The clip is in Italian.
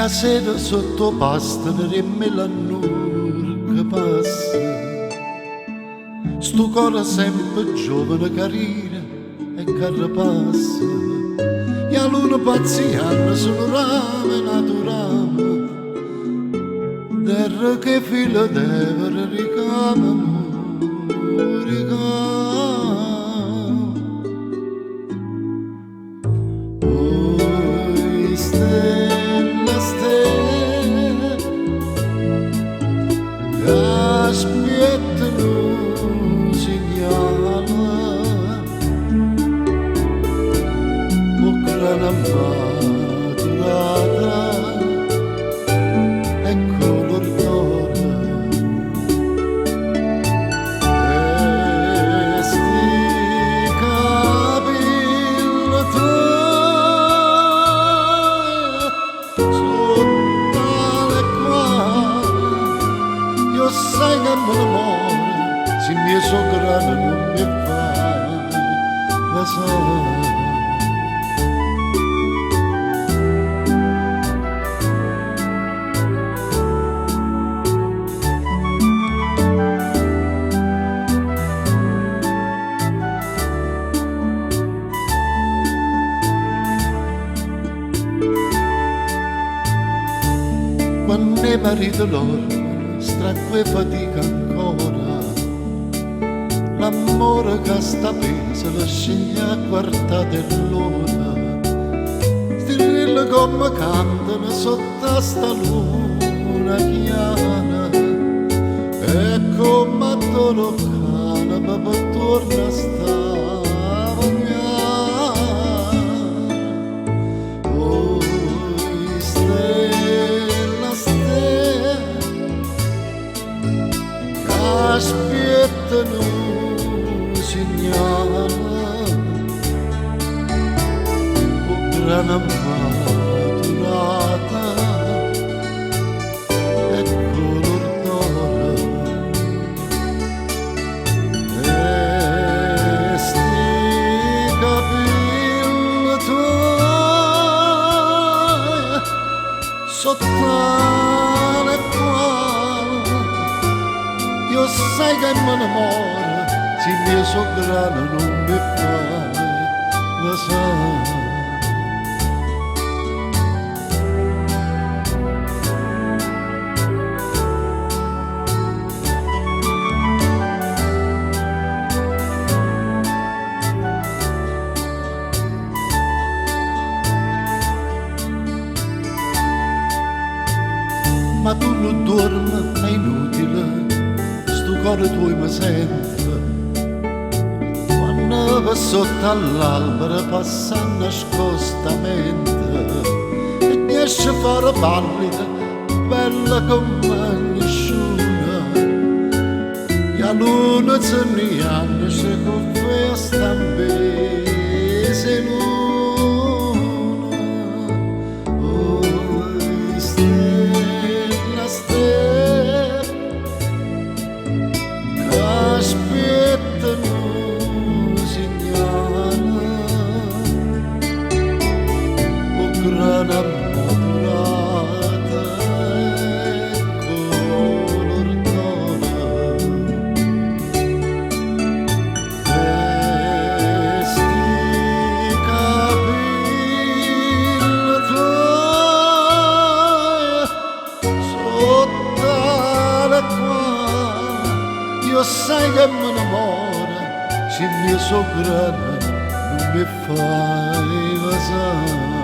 sera sotto pasta e melanur che passa, sto cuore sempre giovane, carina e carrapassa, e a luna pazziana sono rame naturale, terra che fila deve ricamano, aspettano segnala o grana maturata e color d'oro e sti capelli tuoi sotto le quali io sai che me l'amore se mia sogra non mi fa passare. Quando è marito loro strague fatica ancora, l'amore che sta peso la sceglie a guardare l'ora, strillo come cantano sotto sta luna chiara, e come a toro cane papà torna a stare. Aspettano segnala o grana maturata e color d'oro e sti capelli tuoi sotto le quali io sai che me ne muore se mia sogra non mi fa passare. Ma tu non dormi, è inutile, sto cuore tuo mi sente. Quando va sotto all'albero passa nascostamente e riesce a fare pallida, bella come nessuno. E a luna se ne hanno se cuffia stampese luna. Aspettano segnala o grana maturata e color d'oro e sti capelli tuoi sotto le quali io sai che me ne muore se mia sogra non mi fai passare.